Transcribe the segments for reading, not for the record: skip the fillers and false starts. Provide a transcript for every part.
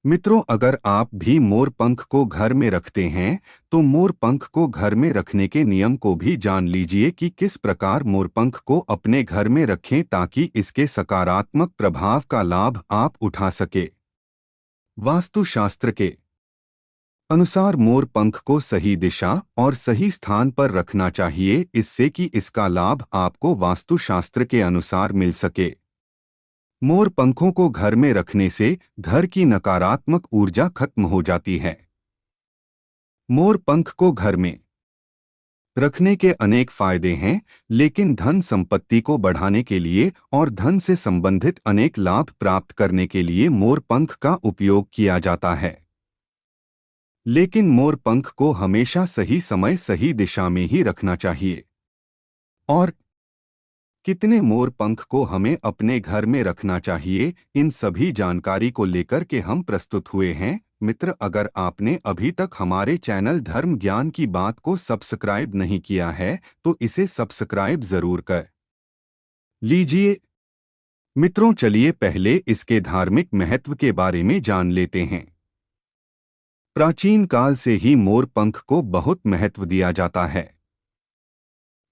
मित्रों, अगर आप भी मोर पंख को घर में रखते हैं तो मोर पंख को घर में रखने के नियम को भी जान लीजिए कि किस प्रकार मोर पंख को अपने घर में रखें ताकि इसके सकारात्मक प्रभाव का लाभ आप उठा सके। वास्तुशास्त्र के अनुसार मोर पंख को सही दिशा और सही स्थान पर रखना चाहिए, इससे कि इसका लाभ आपको वास्तुशास्त्र के अनुसार मिल सके। मोर पंखों को घर में रखने से घर की नकारात्मक ऊर्जा खत्म हो जाती है। मोर पंख को घर में रखने के अनेक फायदे हैं, लेकिन धन संपत्ति को बढ़ाने के लिए और धन से संबंधित अनेक लाभ प्राप्त करने के लिए मोर पंख का उपयोग किया जाता है। लेकिन मोर पंख को हमेशा सही समय सही दिशा में ही रखना चाहिए। और कितने मोर पंख को हमें अपने घर में रखना चाहिए, इन सभी जानकारी को लेकर के हम प्रस्तुत हुए हैं। मित्र, अगर आपने अभी तक हमारे चैनल धर्म ज्ञान की बात को सब्सक्राइब नहीं किया है तो इसे सब्सक्राइब जरूर कर लीजिए। मित्रों, चलिए पहले इसके धार्मिक महत्व के बारे में जान लेते हैं। प्राचीन काल से ही मोर पंख को बहुत महत्व दिया जाता है।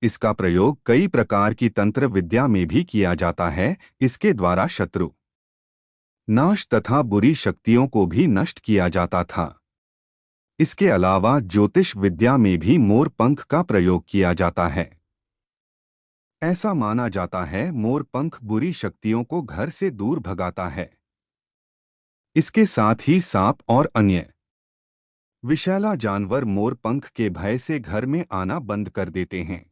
इसका प्रयोग कई प्रकार की तंत्र विद्या में भी किया जाता है। इसके द्वारा शत्रु नाश तथा बुरी शक्तियों को भी नष्ट किया जाता था। इसके अलावा ज्योतिष विद्या में भी मोर पंख का प्रयोग किया जाता है। ऐसा माना जाता है मोर पंख बुरी शक्तियों को घर से दूर भगाता है। इसके साथ ही सांप और अन्य विषैला जानवर मोर पंख के भय से घर में आना बंद कर देते हैं।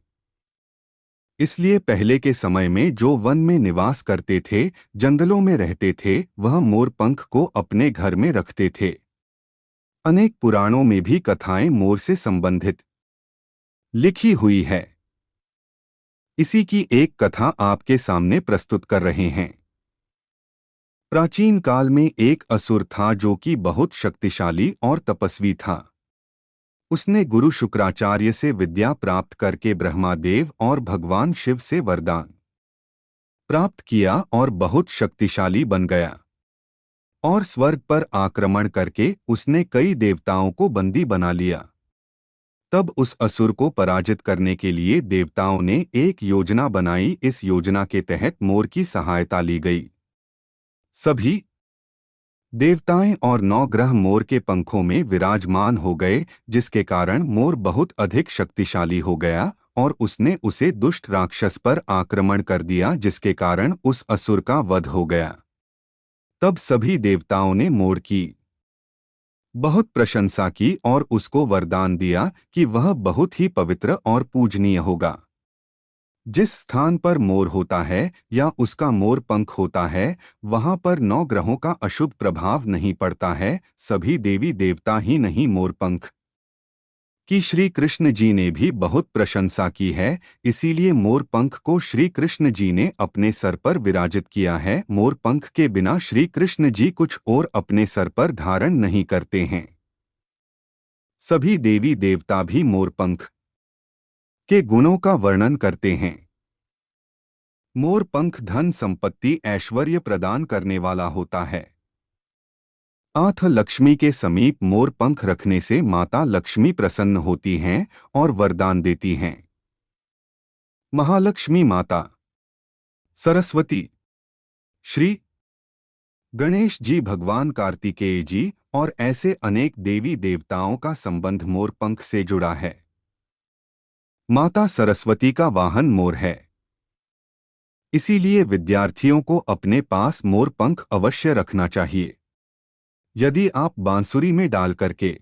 इसलिए पहले के समय में जो वन में निवास करते थे, जंगलों में रहते थे, वह मोर पंख को अपने घर में रखते थे। अनेक पुराणों में भी कथाएं मोर से संबंधित लिखी हुई है। इसी की एक कथा आपके सामने प्रस्तुत कर रहे हैं। प्राचीन काल में एक असुर था जो कि बहुत शक्तिशाली और तपस्वी था। उसने गुरु शुक्राचार्य से विद्या प्राप्त करके ब्रह्मादेव और भगवान शिव से वरदान प्राप्त किया और बहुत शक्तिशाली बन गया। और स्वर्ग पर आक्रमण करके उसने कई देवताओं को बंदी बना लिया। तब उस असुर को पराजित करने के लिए देवताओं ने एक योजना बनाई। इस योजना के तहत मोर की सहायता ली गई। सभी देवताएं और 9 ग्रह मोर के पंखों में विराजमान हो गए, जिसके कारण मोर बहुत अधिक शक्तिशाली हो गया और उसने उसे दुष्ट राक्षस पर आक्रमण कर दिया, जिसके कारण उस असुर का वध हो गया। तब सभी देवताओं ने मोर की बहुत प्रशंसा की और उसको वरदान दिया कि वह बहुत ही पवित्र और पूजनीय होगा। जिस स्थान पर मोर होता है या उसका मोर पंख होता है, वहां पर 9 ग्रहों का अशुभ प्रभाव नहीं पड़ता है। सभी देवी देवता ही नहीं, मोर पंख की श्री कृष्ण जी ने भी बहुत प्रशंसा की है। इसीलिए मोर पंख को श्री कृष्ण जी ने अपने सर पर विराजित किया है। मोर पंख के बिना श्री कृष्ण जी कुछ और अपने सर पर धारण नहीं करते हैं। सभी देवी देवता भी मोर पंख के गुणों का वर्णन करते हैं। मोर पंख धन संपत्ति ऐश्वर्य प्रदान करने वाला होता है। आठ लक्ष्मी के समीप मोर पंख रखने से माता लक्ष्मी प्रसन्न होती हैं और वरदान देती हैं। महालक्ष्मी माता सरस्वती, श्री गणेश जी, भगवान कार्तिकेय जी और ऐसे अनेक देवी देवताओं का संबंध मोर पंख से जुड़ा है। माता सरस्वती का वाहन मोर है। इसीलिए विद्यार्थियों को अपने पास मोर पंख अवश्य रखना चाहिए। यदि आप बांसुरी में डाल करके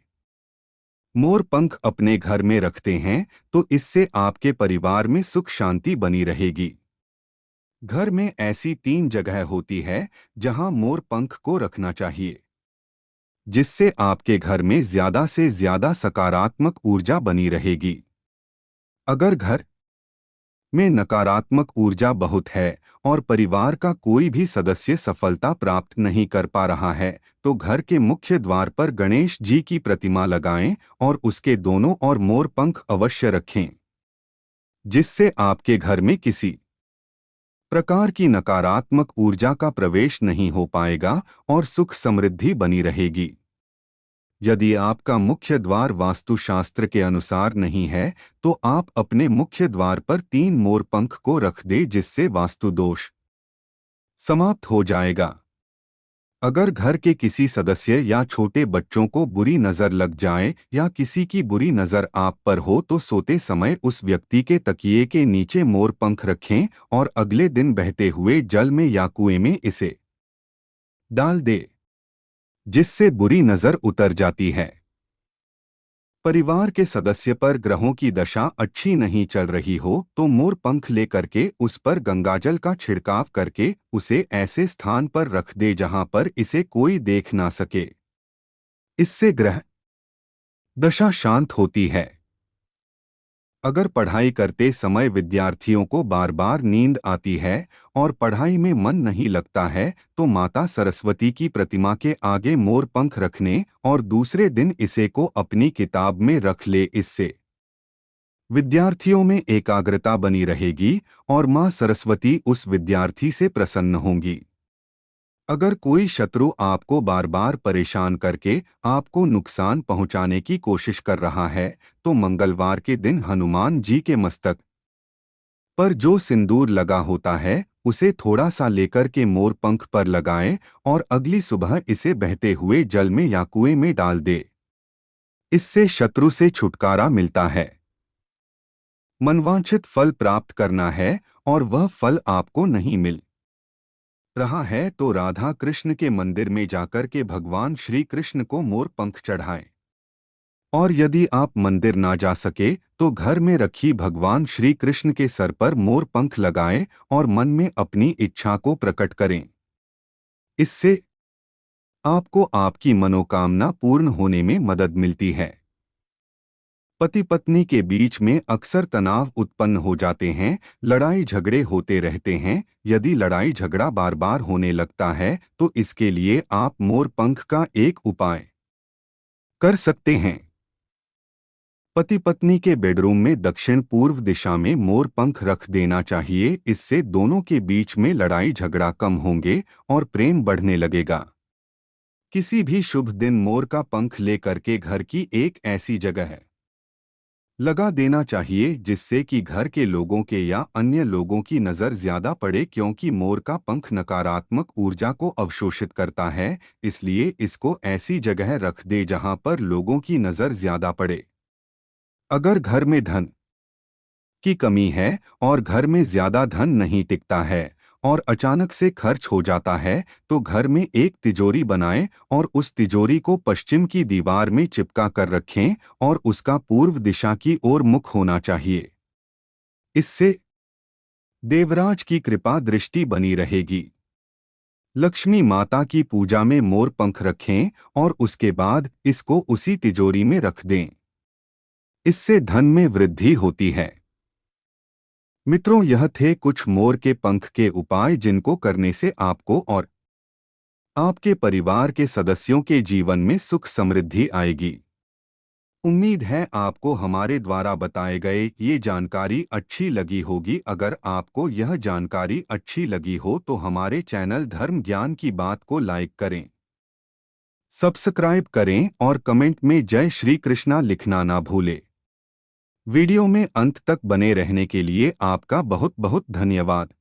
मोर पंख अपने घर में रखते हैं तो इससे आपके परिवार में सुख शांति बनी रहेगी। घर में ऐसी 3 जगह होती है जहां मोर पंख को रखना चाहिए, जिससे आपके घर में ज्यादा से ज्यादा सकारात्मक ऊर्जा बनी रहेगी। अगर घर में नकारात्मक ऊर्जा बहुत है और परिवार का कोई भी सदस्य सफलता प्राप्त नहीं कर पा रहा है, तो घर के मुख्य द्वार पर गणेश जी की प्रतिमा लगाएं और उसके दोनों ओर मोर पंख अवश्य रखें, जिससे आपके घर में किसी प्रकार की नकारात्मक ऊर्जा का प्रवेश नहीं हो पाएगा और सुख समृद्धि बनी रहेगी। यदि आपका मुख्य द्वार वास्तुशास्त्र के अनुसार नहीं है तो आप अपने मुख्य द्वार पर 3 मोर पंख को रख दे, जिससे वास्तु दोष समाप्त हो जाएगा। अगर घर के किसी सदस्य या छोटे बच्चों को बुरी नजर लग जाए या किसी की बुरी नजर आप पर हो तो सोते समय उस व्यक्ति के तकिए के नीचे मोर पंख रखें और अगले दिन बहते हुए जल में या कुएं में इसे डाल दे, जिससे बुरी नजर उतर जाती है। परिवार के सदस्य पर ग्रहों की दशा अच्छी नहीं चल रही हो तो मोर पंख लेकर के उस पर गंगाजल का छिड़काव करके उसे ऐसे स्थान पर रख दे जहां पर इसे कोई देख ना सके। इससे ग्रह दशा शांत होती है। अगर पढ़ाई करते समय विद्यार्थियों को बार बार नींद आती है और पढ़ाई में मन नहीं लगता है तो माता सरस्वती की प्रतिमा के आगे मोर पंख रखने और दूसरे दिन इसे को अपनी किताब में रख ले। इससे विद्यार्थियों में एकाग्रता बनी रहेगी और मां सरस्वती उस विद्यार्थी से प्रसन्न होंगी। अगर कोई शत्रु आपको बार बार परेशान करके आपको नुकसान पहुंचाने की कोशिश कर रहा है तो मंगलवार के दिन हनुमान जी के मस्तक पर जो सिंदूर लगा होता है उसे थोड़ा सा लेकर के मोर पंख पर लगाएं और अगली सुबह इसे बहते हुए जल में या कुएं में डाल दे। इससे शत्रु से छुटकारा मिलता है। मनवांछित फल प्राप्त करना है और वह फल आपको नहीं मिल रहा है तो राधा कृष्ण के मंदिर में जाकर के भगवान श्री कृष्ण को मोर पंख चढ़ाएं। और यदि आप मंदिर ना जा सके तो घर में रखी भगवान श्री कृष्ण के सर पर मोर पंख लगाएं और मन में अपनी इच्छा को प्रकट करें। इससे आपको आपकी मनोकामना पूर्ण होने में मदद मिलती है। पति पत्नी के बीच में अक्सर तनाव उत्पन्न हो जाते हैं, लड़ाई झगड़े होते रहते हैं। यदि लड़ाई झगड़ा बार बार होने लगता है तो इसके लिए आप मोर पंख का एक उपाय कर सकते हैं। पति पत्नी के बेडरूम में दक्षिण पूर्व दिशा में मोर पंख रख देना चाहिए। इससे दोनों के बीच में लड़ाई झगड़ा कम होंगे और प्रेम बढ़ने लगेगा। किसी भी शुभ दिन मोर का पंख लेकर के घर की एक ऐसी जगह है लगा देना चाहिए जिससे कि घर के लोगों के या अन्य लोगों की नज़र ज्यादा पड़े, क्योंकि मोर का पंख नकारात्मक ऊर्जा को अवशोषित करता है। इसलिए इसको ऐसी जगह रख दे जहां पर लोगों की नज़र ज्यादा पड़े। अगर घर में धन की कमी है और घर में ज्यादा धन नहीं टिकता है और अचानक से खर्च हो जाता है तो घर में एक तिजोरी बनाएं और उस तिजोरी को पश्चिम की दीवार में चिपका कर रखें और उसका पूर्व दिशा की ओर मुख होना चाहिए। इससे देवराज की कृपा दृष्टि बनी रहेगी। लक्ष्मी माता की पूजा में मोर पंख रखें और उसके बाद इसको उसी तिजोरी में रख दें। इससे धन में वृद्धि होती है। मित्रों, यह थे कुछ मोर के पंख के उपाय जिनको करने से आपको और आपके परिवार के सदस्यों के जीवन में सुख समृद्धि आएगी। उम्मीद है आपको हमारे द्वारा बताए गए ये जानकारी अच्छी लगी होगी। अगर आपको यह जानकारी अच्छी लगी हो तो हमारे चैनल धर्म ज्ञान की बात को लाइक करें, सब्सक्राइब करें और कमेंट में जय श्री कृष्णा लिखना ना भूलें। वीडियो में अंत तक बने रहने के लिए आपका बहुत बहुत धन्यवाद।